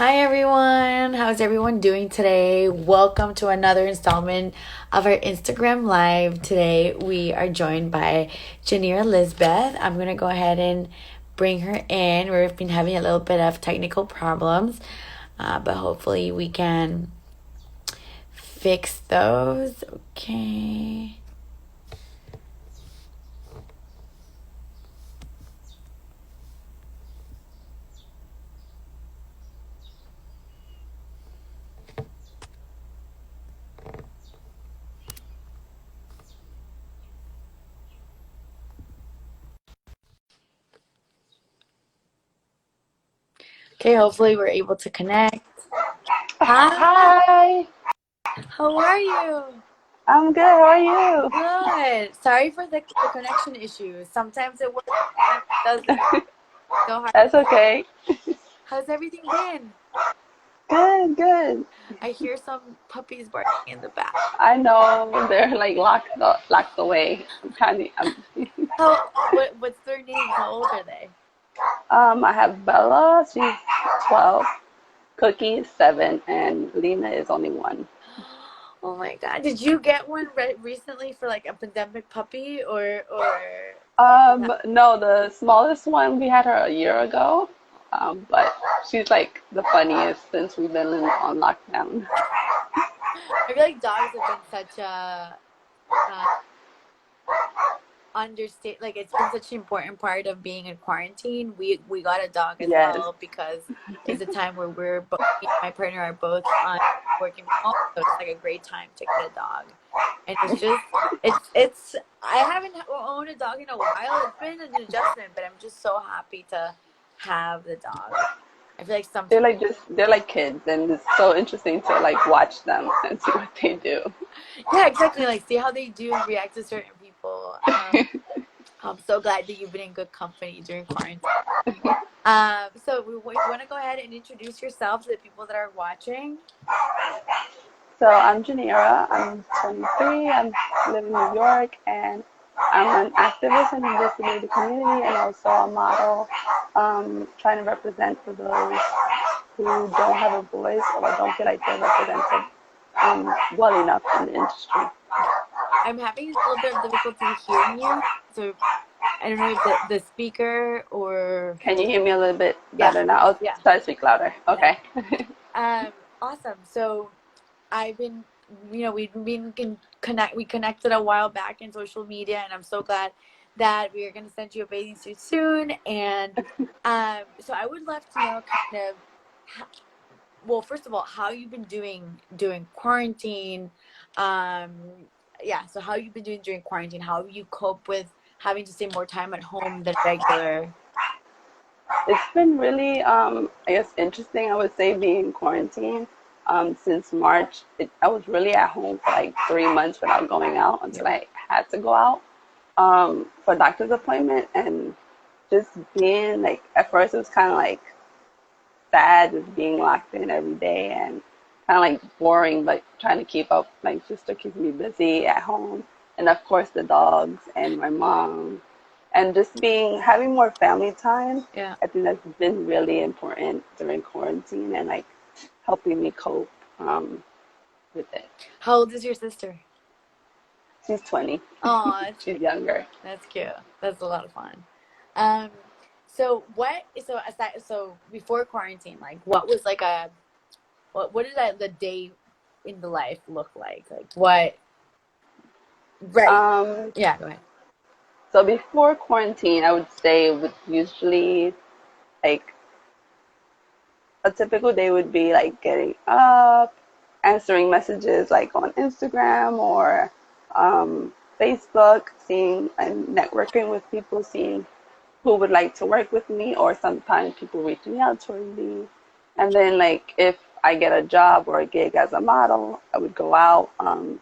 Hi everyone, how's everyone doing today? Welcome to another installment of our Instagram Live. Today we are joined by Janira Lisbeth. I'm gonna go ahead and bring her in. We've been having a little bit of technical problems, but hopefully we can fix those. Okay. Okay, hopefully we're able to connect. Hi, Hi, how are you? I'm good. How are you? Good. Sorry for the connection issues. Sometimes it works, sometimes it doesn't. So hard. That's okay. How's everything been? Good, good. I hear some puppies barking in the back. I know they're like locked away. What's their names? How old are they? I have Bella. She's 12. Cookie is 7, and Lena is only 1. Oh my God. Did you get one recently for like a pandemic puppy or No, the smallest one we had her a year ago. But she's like the funniest since we've been on lockdown. I feel like dogs have been such a uh, understate, like it's been such an important part of being in quarantine. We got a dog as Yes. well because it's a time where we're both, me and my partner are both on working from home, so it's like a great time to get a dog. And it's just it's I haven't owned a dog in a while. It's been an adjustment, but I'm just so happy to have the dog. I feel like sometimes, They're like kids, and it's so interesting to like watch them and see what they do. yeah, exactly, like see how they do and react to certain people. I'm so glad that you've been in good company during quarantine. So we want to go ahead and introduce yourself to the people that are watching. So I'm Janira. I'm 23. I live in New York, and I'm an activist in the disability community and also a model, trying to represent for those who don't have a voice or don't feel like they're represented well enough in the industry. I'm having a little bit of difficulty hearing you, so I don't know if the speaker or Can you hear me a little bit yeah, better now? I'll yeah, try to speak louder. yeah. Okay. Awesome. So I've been, we've been we connected a while back in social media, and I'm so glad that we are going to send you a bathing suit soon. And so I would love to know kind of, well, first of all, how you've been doing during quarantine. Um, yeah, so how you've been doing during quarantine, how you cope with having to stay more time at home than regular. It's been really, I guess, interesting, I would say, being in quarantine. Since March, I was really at home for like 3 months without going out until Yep. I had to go out for a doctor's appointment. And just being like, at first, it was kind of like sad just being locked in every day and kind of like boring, but trying to keep up. My sister keeps me busy at home. And of course, the dogs and my mom and just having more family time. Yeah. I think that's been really important during quarantine and like helping me cope with it. How old is your sister? She's 20. Oh, that's She's cute. younger. That's cute. That's a lot of fun. Um, so what? So aside, so before quarantine, like, what was like a what did the day in the life look like? Like what? Right. Um, Yeah. Go ahead. so before quarantine, I would say it would usually like a typical day would be like getting up, answering messages like on Instagram or Facebook, seeing and networking with people, seeing who would like to work with me, or sometimes people reaching out toward me. And then, like, if I get a job or a gig as a model, I would go out. And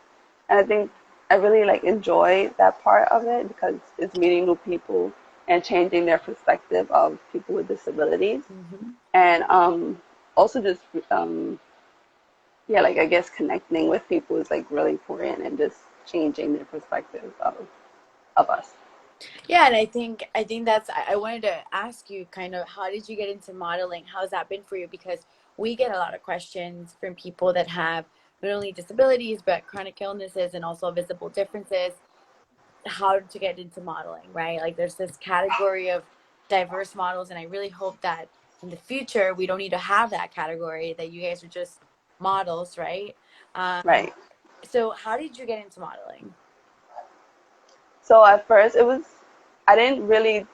I think I really like enjoy that part of it because it's meeting new people and changing their perspective of people with disabilities. Hmm. And also just yeah, like I guess connecting with people is like really important and just changing their perspective of us. Yeah, and I think that's I wanted to ask you kind of how did you get into modeling? How's that been for you? Because we get a lot of questions from people that have not only disabilities but chronic illnesses and also visible differences, how to get into modeling, right? Like there's this category of diverse models, and I really hope that in the future we don't need to have that category, that you guys are just models, right? Right. So how did you get into modeling? So at first it was, I didn't really,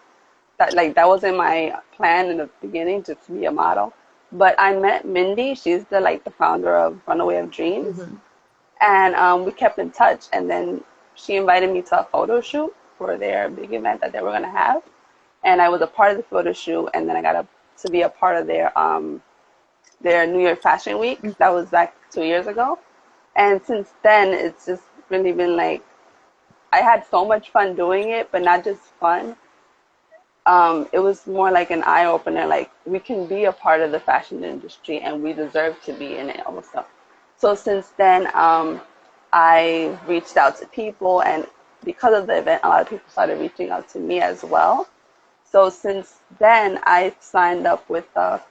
that wasn't my plan in the beginning to be a model. But I met Mindy. She's the founder of Runaway of Dreams, Mm-hmm. and we kept in touch. And then she invited me to a photo shoot for their big event that they were gonna have, and I was a part of the photo shoot. And then I got to be a part of their New York Fashion Week. That was back 2 years ago. And since then, it's just really been like I had so much fun doing it, but not just fun. It was more like an eye opener. Like we can be a part of the fashion industry, and we deserve to be in it also. So since then, I reached out to people, and because of the event, a lot of people started reaching out to me as well. So since then, I signed up with a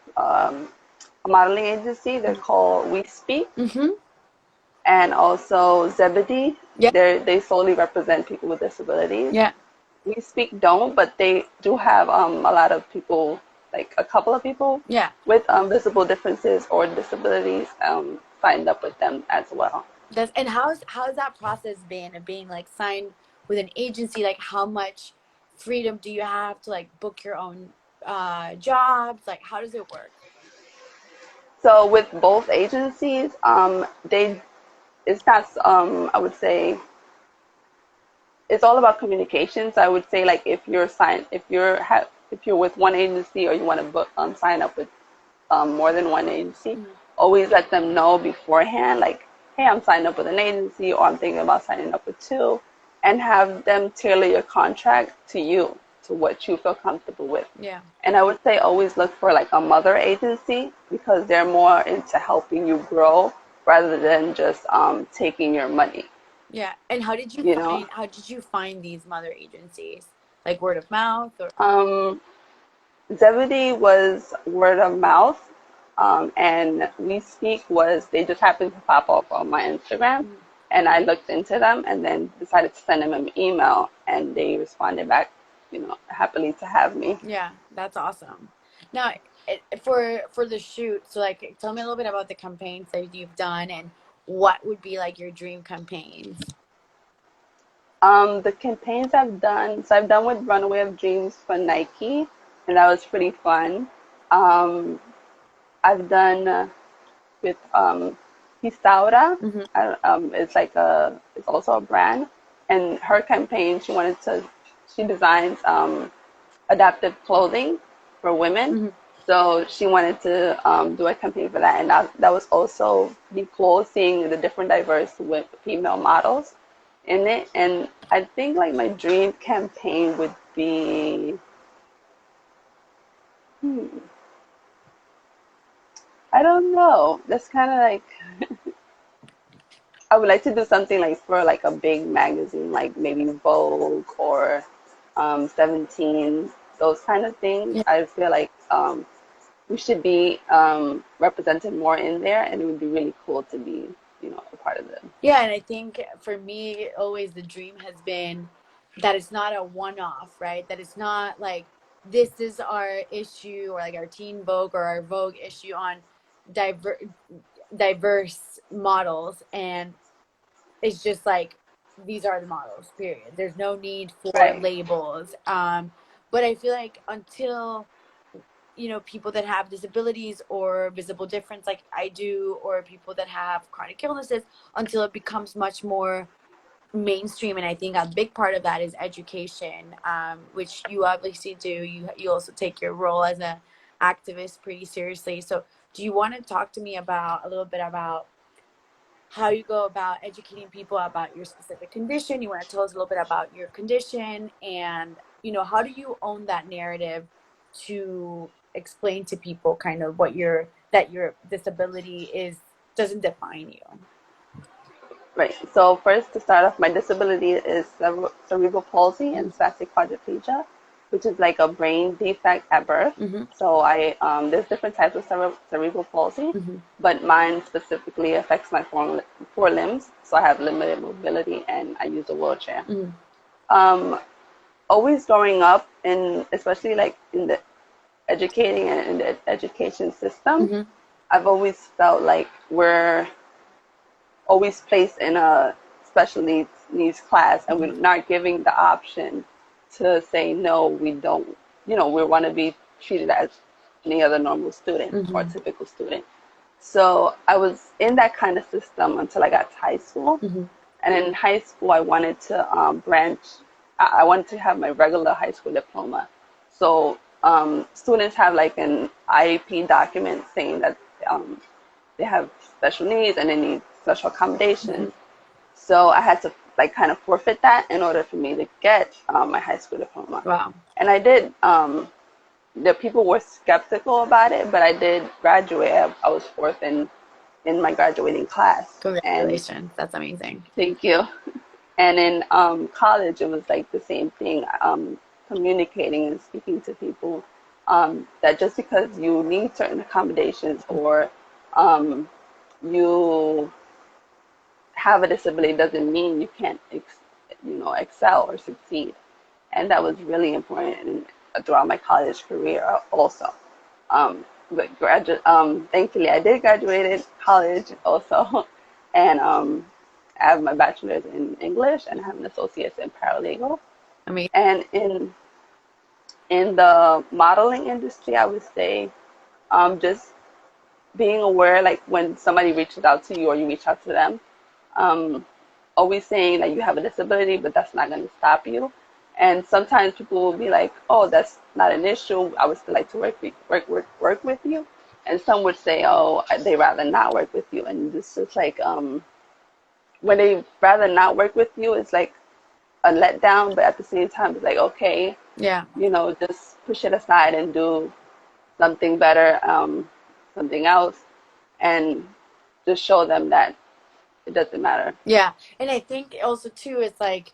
modeling agency. They're called We Speak, Mm-hmm. and also Zebedee. Yeah. They solely represent people with disabilities. Yeah. We Speak don't, but they do have a lot of people, like a couple of people Yeah. with visible differences or disabilities signed up with them as well. That's and how's that process been of being like signed with an agency? Like how much freedom do you have to like book your own jobs? Like how does it work? So with both agencies, they it's not I would say it's all about communications. I would say like if you're with one agency or you want to book sign up with more than one agency, Mhm. always let them know beforehand, like, hey, I'm signing up with an agency or I'm thinking about signing up with two, and have them tailor your contract to you, to what you feel comfortable with. Yeah. And I would say always look for like a mother agency because they're more into helping you grow rather than just taking your money, Yeah. And you know. how did you find these mother agencies? Like word of mouth or Um, Zebedee was word of mouth, and We Speak was they just happened to pop up on my Instagram, Mhm. and I looked into them and then decided to send them an email, and they responded back, happily to have me. Yeah, that's awesome. Now, for the shoot, so like tell me a little bit about the campaigns that you've done and what would be like your dream campaigns. The campaigns I've done, so I've done with Runaway of Dreams for Nike, and that was pretty fun. Um, I've done with Hisaura. Hmm. It's also a brand, and her campaign she designs adaptive clothing for women. Hmm. So she wanted to do a campaign for that, and that was also the clothes, seeing the different diverse female models in it. And I think like my dream campaign would be, hmm, I don't know. That's kind of like I would like to do something like for like a big magazine, like maybe Vogue or 17, those kind of things. Yeah. I feel like we should be represented more in there, and it would be really cool to be, a part of them. Yeah, and I think for me, always the dream has been that it's not a one-off, right? That it's not like this is our issue or like our Teen Vogue or our Vogue issue on diver diverse models, and it's just like these are the models, period. There's no need for Right. labels. But I feel like until people that have disabilities or visible difference like I do, or people that have chronic illnesses, until it becomes much more mainstream. And I think a big part of that is education, which you obviously do. You also take your role as an activist pretty seriously. So do you want to talk to me about a little bit about how you go about educating people about your specific condition? You want to tell us a little bit about your condition, and how do you own that narrative to explain to people kind of what your that your disability is doesn't define you? Right. So first, to start off, my disability is cerebral palsy and Mm-hmm. spastic quadriplegia, which is like a brain defect at birth. Mm-hmm. So there's different types of cerebral palsy, Mm-hmm. but mine specifically affects my four limbs. So I have limited mobility and I use a wheelchair. Mm-hmm. Um, Always growing up in, especially like in the educating and in the education system, Mm-hmm. I've always felt like we're always placed in a special needs class, and we're not giving the option to say no, we don't. We want to be treated as any other normal student or Mm-hmm. typical student. So I was in that kind of system until I got to high school, Mm-hmm. and in high school I wanted to branch. I wanted to have my regular high school diploma. So students have like an IEP document saying that they have special needs and they need special Mm-hmm. accommodations. So I had to like kind of forfeit that in order for me to get my high school diploma. Wow. And I did. The people were skeptical about it, but I did graduate. I was fourth in my graduating class. And Congratulations. That's amazing. thank you. And in college, it was like the same thing. Communicating and speaking to people, that just because you need certain accommodations or you have a disability doesn't mean you can't excel or succeed. And that was really important throughout my college career also. Thankfully I did graduate in college also. And I have my bachelor's in English and I have an associate's in paralegal. Amazing. And in the modeling industry, I would say just being aware, like when somebody reaches out to you or you reach out to them, um, always saying that you have a disability, but that's not going to stop you. And sometimes people will be like, "Oh, that's not an issue. I would still like to work with you." And some would say, "Oh, they rather not work with you." And it's just like when they rather not work with you, it's like a letdown. But at the same time, it's like, okay, Yeah. just push it aside and do something better, something else, and just show them that it doesn't matter. Yeah. And I think also too, it's like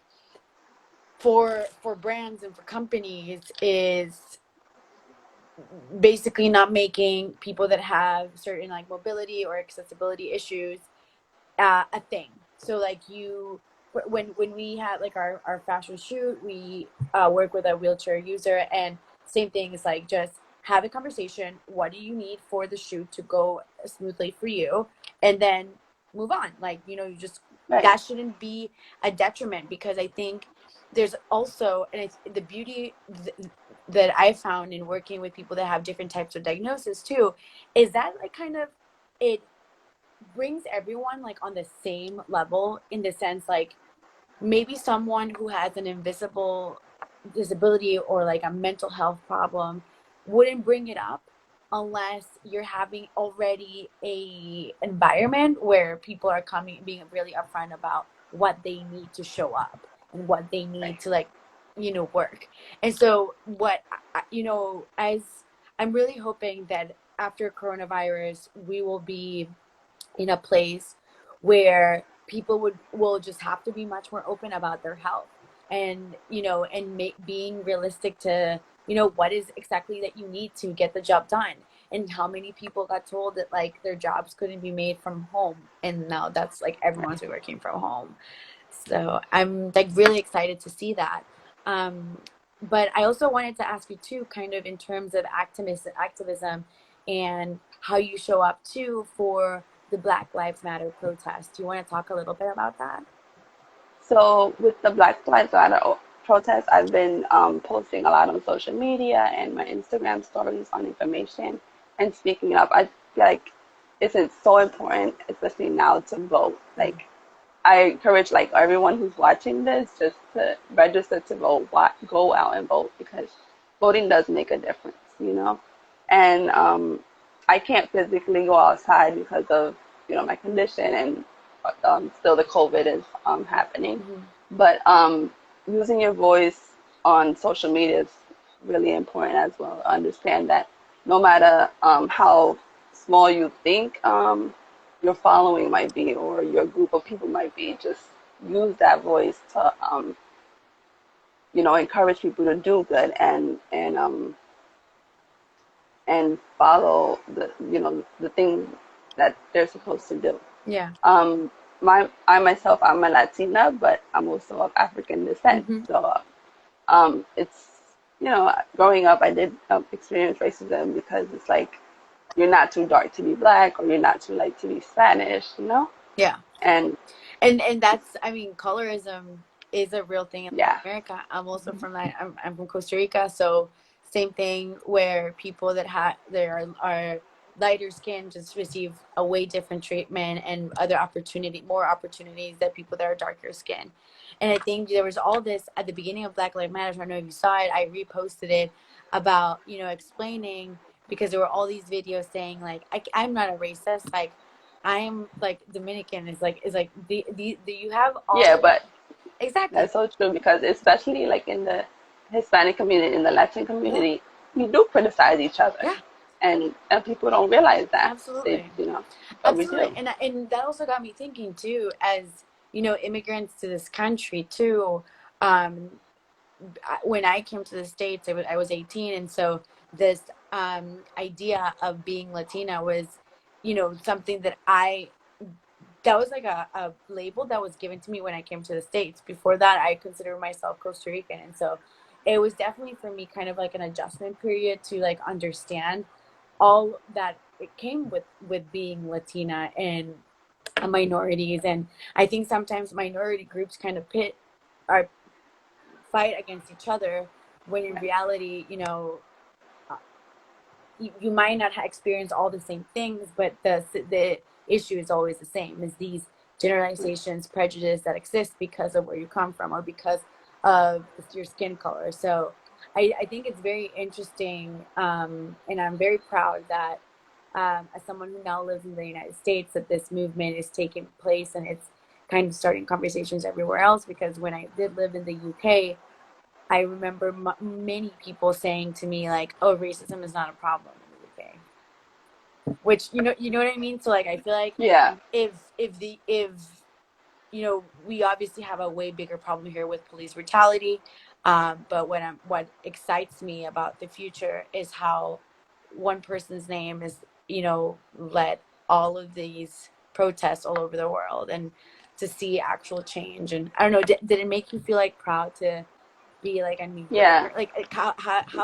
for brands and for companies is basically not making people that have certain like mobility or accessibility issues a thing. So like when we had like our fashion shoot, we work with a wheelchair user, and same thing is like just have a conversation. What do you need for the shoot to go smoothly for you, and then move on. Like you just Right. that shouldn't be a detriment, because I think there's also, and it's the beauty that I found in working with people that have different types of diagnosis too, is that like kind of it brings everyone like on the same level, in the sense like maybe someone who has an invisible disability or like a mental health problem wouldn't bring it up unless you're having already a environment where people are coming being really upfront about what they need to show up and what they need Right. to like work. And so what as I'm really hoping that after coronavirus we will be in a place where people will just have to be much more open about their health, and being realistic to what is exactly that you need to get the job done. And how many people got told that like their jobs couldn't be made from home, and now that's like everyone's working from home. So I'm like really excited to see that. But I also wanted to ask you too, kind of in terms of activism and how you show up too for the Black Lives Matter protest. Do you want to talk a little bit about that? So with the Black Lives Matter protest, I've been posting a lot on social media and my Instagram stories on information and speaking up. I feel like it's so important, especially now, to vote. Like I encourage like everyone who's watching this just to register to vote, go out and vote, because voting does make a difference. And I can't physically go outside because of my condition, and still the COVID is happening. Mm-hmm. But using your voice on social media is really important as well. Understand that no matter how small you think your following might be or your group of people might be. Just use that voice to encourage people to do good and follow the things that they're supposed to do. Yeah. Um, I myself, I'm a Latina, but I'm also of African descent. Mm-hmm. So it's growing up, I did experience racism because it's like you're not too dark to be black, or you're not too light to be Spanish, Yeah. and And that's, I mean, colorism is a real thing in yeah, America. I'm also from that. I'm from Costa Rica, so same thing where people that are lighter skin just receive a way different treatment and more opportunities than people that are darker skin. And I think there was all this at the beginning of Black Lives Matter. I don't know if you saw it. I reposted it about explaining, because there were all these videos saying like I'm not a racist, like I'm like Dominican is like the you have all yeah, of but exactly. that's so true because especially like in the Hispanic community, in the Latin Yeah, community, we do criticize each other, yeah, and people don't realize that they, absolutely, but we absolutely. do. And that also got me thinking too, as immigrants to this country too. Um, when I came to the States, I was 18, and so this idea of being Latina was, something that was like a label that was given to me when I came to the States. Before that, I consider myself Costa Rican. And so it was definitely for me kind of like an adjustment period to like understand all that it came with being Latina and minorities. And I think sometimes minority groups kind of or fight against each other, when in reality, uh, you might not experience all the same things, but the issue is always the same: is these generalizations, prejudice that exist because of where you come from or because of your skin color. So I think it's very interesting, and I'm very proud that, as someone who now lives in the United States, that this movement is taking place and it's kind of starting conversations everywhere else. Because when I did live in the UK, I remember many people saying to me like, "Oh, racism is not a problem in the UK," which you know what I mean. So like, I feel like Yeah, if we obviously have a way bigger problem here with police brutality, but what excites me about the future is how one person's name is led all of these protests all over the world, and to see actual change. And I don't know, did it make you feel like proud to be like a New yeah. Yorker? Like how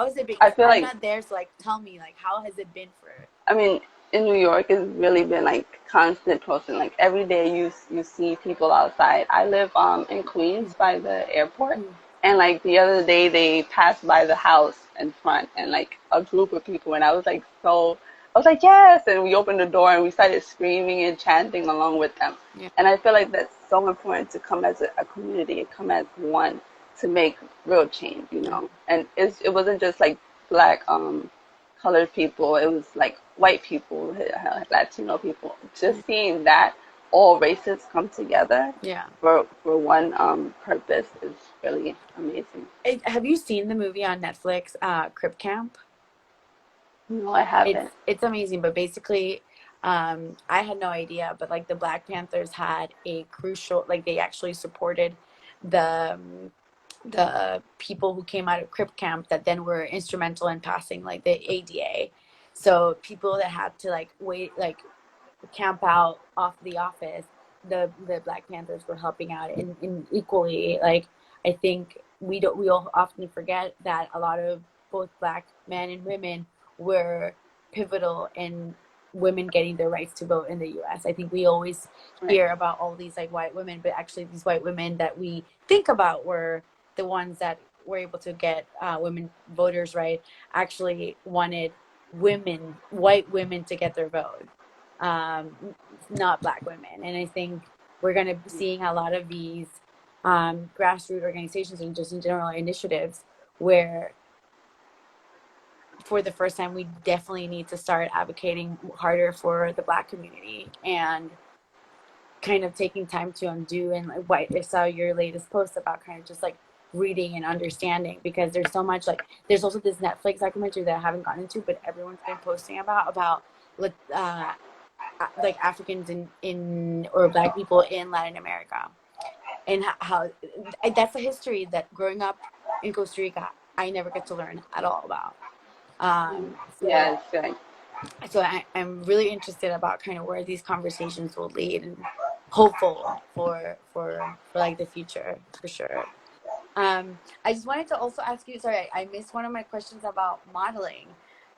has it been? I Because feel I'm like, not there, so like tell me, like, how has it been for? I mean, in New York, it's really been like constant posting. Like every day, you see people outside. I live in Queens by the airport, Mm, and like the other day, they passed by the house in front, and like a group of people, and I was like, yes, and we opened the door and we started screaming and chanting along with them. yeah, And I feel like that's so important to come as a community and come as one to make real change, yeah, And it wasn't just like black colored people. It was like white people, Latino people. yeah, Just seeing that all races come together yeah. for one purpose is really amazing. Have you seen the movie on Netflix, Crip Camp? No, I It's haven't. it's amazing, but basically, I had no idea, but like the Black Panthers had a crucial, like they actually supported the people who came out of Crip Camp that then were instrumental in passing like the ADA. So people that had to like wait, like camp out off the office, the Black Panthers were helping out in equally. Like, I think we all often forget that a lot of both Black men and women were pivotal in women getting their rights to vote in the US. I think we always Right. hear about all these like white women, but actually these white women that we think about were the ones that were able to get women voters right, actually wanted white women to get their vote, not Black women. And I think we're going to be seeing a lot of these grassroots organizations and just in general initiatives where, for the first time, we definitely need to start advocating harder for the Black community and kind of taking time to undo. And like what I saw your latest post about, kind of just like reading and understanding, because there's so much, like there's also this Netflix documentary that I haven't gotten into, but everyone's been posting about like Africans in or Black people in Latin America, and how that's a history that growing up in Costa Rica I never get to learn at all about. Um, so Yes, right. I'm really interested about kind of where these conversations will lead, and hopeful for like the future for sure. I just wanted to also ask you, sorry, I missed one of my questions about modeling,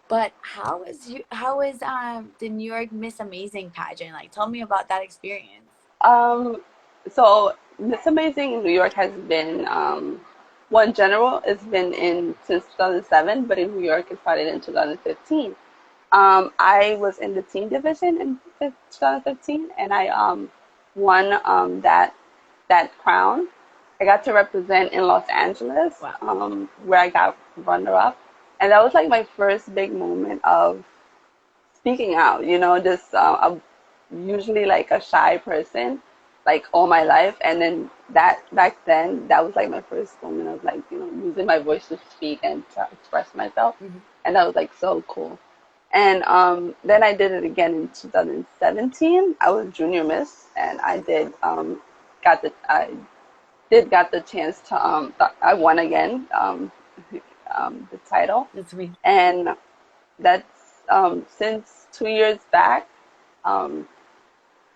but how is the New York Miss Amazing pageant? Like, tell me about that experience. Um, so Miss Amazing in New York has been, well, in general, it's been in since 2007, but in New York it started in 2015. I was in the teen division in 2015, and I won that crown. I got to represent in Los Angeles, Wow. where I got runner up, and that was like my first big moment of speaking out. Just I'm usually like a shy person, like all my life, and then that back then that was like my first moment of like using my voice to speak and to express myself, Hmm. and that was like so cool. And then I did it again in 2017. I was junior miss, and I got the chance to I won again, the title, That's me. and that's since 2 years back. Um,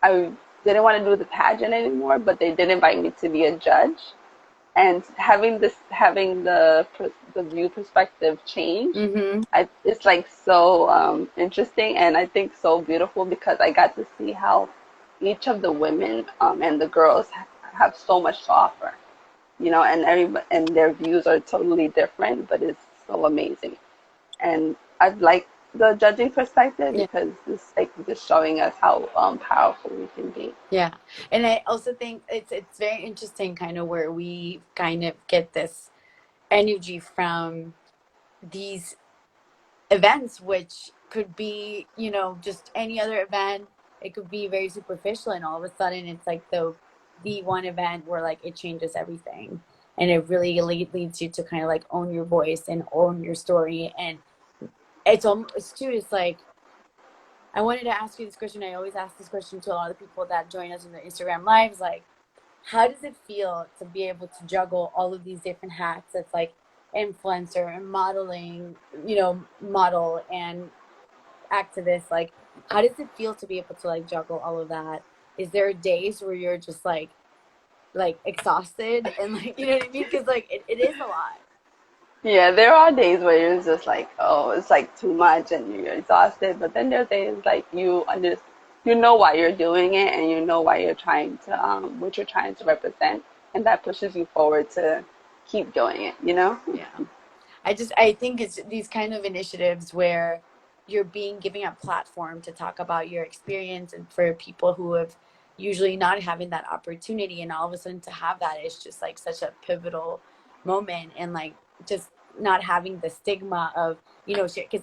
I didn't want to do the pageant anymore, but they did invite me to be a judge. And having the view perspective change, Hmm. it's like so interesting, and I think so beautiful because I got to see how each of the women and the girls have so much to offer, and their views are totally different, but it's so amazing. And I like the judging perspective Yeah. because it's like just showing us how powerful we can be. Yeah. And I also think it's very interesting kind of where we kind of get this energy from these events, which could be, just any other event. It could be very superficial, and all of a sudden it's like the one event where like it changes everything. And it really leads you to kind of like own your voice and own your story. And it's almost too, it's like I wanted to ask you this question. I always ask this question to a lot of people that join us in the Instagram lives. Like, how does it feel to be able to juggle all of these different hats? It's like influencer and modeling, model and activist. Like, how does it feel to be able to like juggle all of that? Is there days where you're just like exhausted and like, you know what I mean? Because like it is a lot. Yeah, there are days where you're just like, oh, it's like too much and you're exhausted. But then there are days like you know why you're doing it and you know why you're trying to, what you're trying to represent. And that pushes you forward to keep doing it? Yeah. I think it's these kind of initiatives where you're being giving a platform to talk about your experience, and for people who have usually not having that opportunity, and all of a sudden to have that is just like such a pivotal moment. And like just not having the stigma of, because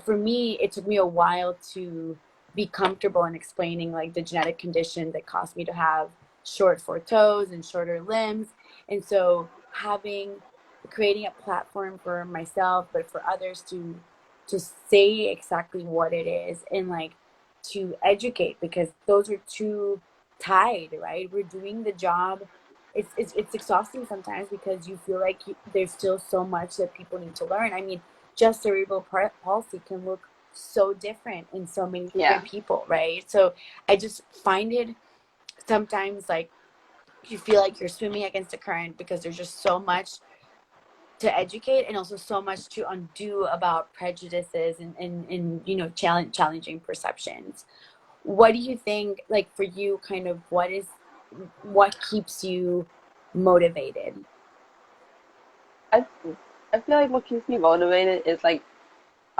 for me it took me a while to be comfortable in explaining like the genetic condition that caused me to have short four toes and shorter limbs. And so having creating a platform for myself, but for others to say exactly what it is, and like to educate, because those are two tied, right? We're doing the job. It's exhausting sometimes because you feel like there's still so much that people need to learn. I mean, just cerebral palsy can look so different in so many Yeah. different people, right? So I just find it sometimes like you feel like you're swimming against the current because there's just so much to educate, and also so much to undo about prejudices and challenging perceptions. What do you think, like for you, kind of what keeps you motivated? I, I feel like what keeps me motivated is like,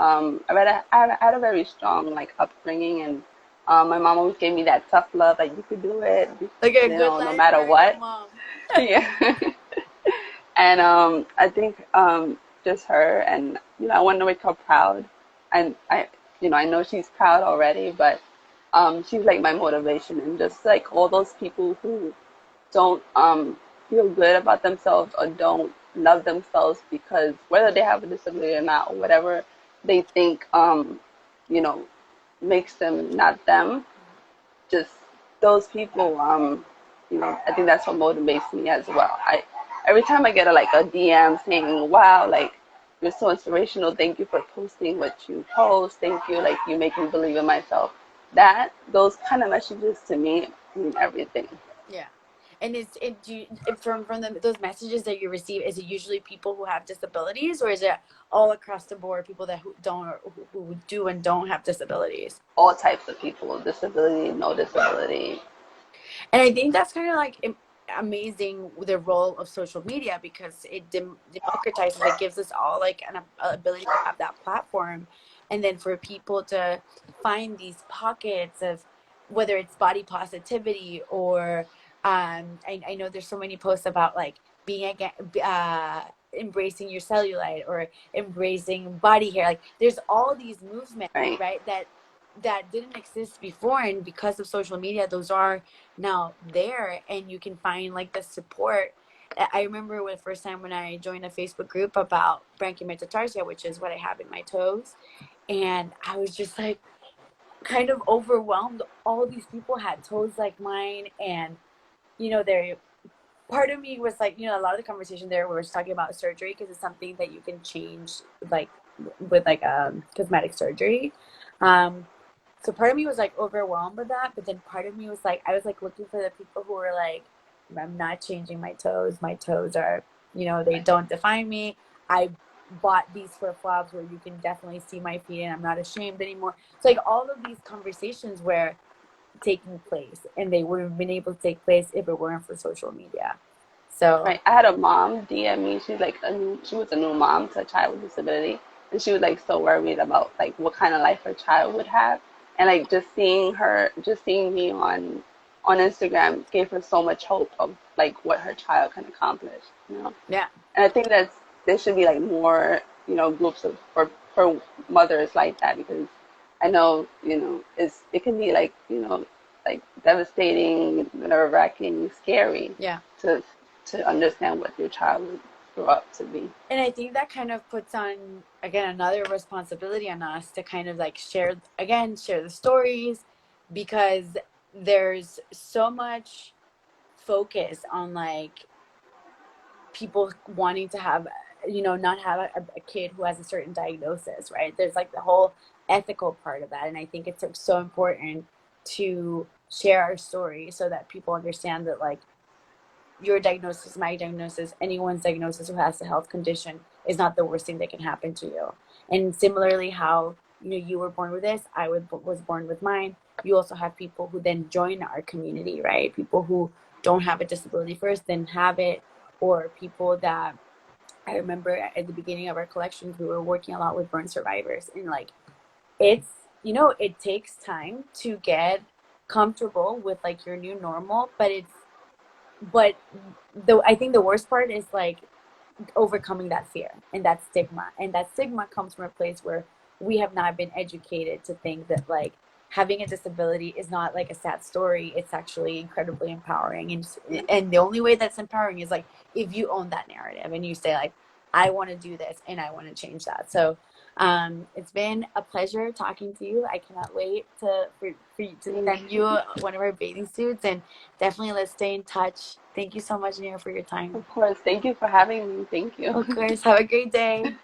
I had a very strong like upbringing, and my mom always gave me that tough love, like you could do it, Like a good no line matter for a good what. mom. Yeah. And I think just her, and I want to make her proud, and I know she's proud already, but she's like my motivation, and just like all those people who don't feel good about themselves or don't love themselves because whether they have a disability or not, or whatever they think you know makes them not them. just those people, I think that's what motivates me as well. Every time I get a DM saying, "Wow, like you're so inspirational. Thank you for posting what you post. Thank you, like you make me believe in myself." Those kind of messages to me mean everything. Yeah. And from those messages that you receive, is it usually people who have disabilities, or is it all across the board people that who don't, or who do and don't have disabilities? All types of people, disability, no disability. And I think that's kind of like amazing, the role of social media, because it democratizes, it gives us all like an ability to have that platform, and then for people to find these pockets of, whether it's body positivity or I know there's so many posts about like being again, embracing your cellulite, or embracing body hair. Like there's all these movements, Right. right, that didn't exist before, and because of social media those are now there, and you can find like the support. I remember the first time when I joined a Facebook group about brachiometatarsal, which is what I have in my toes, and I was just like kind of overwhelmed. All these people had toes like mine, and they're, part of me was like, a lot of the conversation there was talking about surgery, because it's something that you can change, like with like cosmetic surgery. um so part of me was like overwhelmed with that, but then part of me was like, I was like looking for the people who were like, I'm not changing my toes. My toes are, they don't define me. I bought these flip flops where you can definitely see my feet, and I'm not ashamed anymore. So like all of these conversations were taking place, and they wouldn't have been able to take place if it weren't for social media. So Right. I had a mom DM me. She was a new mom to a child with disability, and she was like so worried about like what kind of life her child would have, and like just seeing me on Instagram gave her so much hope of like what her child can accomplish. yeah. And I think there should be like more groups of for mothers like that, because I know it can be like devastating, nerve wracking, scary Yeah. to understand what your child would grow up to be. And I think that kind of puts on, again, another responsibility on us to kind of like share the stories, because there's so much focus on like people wanting to have, not have a kid who has a certain diagnosis, right? There's like the whole ethical part of that. And I think it's like so important to share our story so that people understand that like your diagnosis, my diagnosis, anyone's diagnosis who has a health condition is not the worst thing that can happen to you. And similarly, how you were born with this, I was born with mine. You also have people who then join our community, right? People who don't have a disability first, then have it, or people that, I remember at the beginning of our collections, we were working a lot with burn survivors, and like it's it takes time to get comfortable with like your new normal, but I think the worst part is like overcoming that fear and that stigma. And that stigma comes from a place where we have not been educated to think that like having a disability is not like a sad story. It's actually incredibly empowering. And the only way that's empowering is like if you own that narrative and you say like, I want to do this and I want to change that. So it's been a pleasure talking to you. I cannot wait for you to send you one of our bathing suits, and definitely let's stay in touch. Thank you so much, Nia, for your time. Of course. Thank you for having me. Thank you. Of course. Have a great day.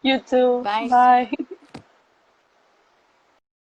You too. Bye. Bye.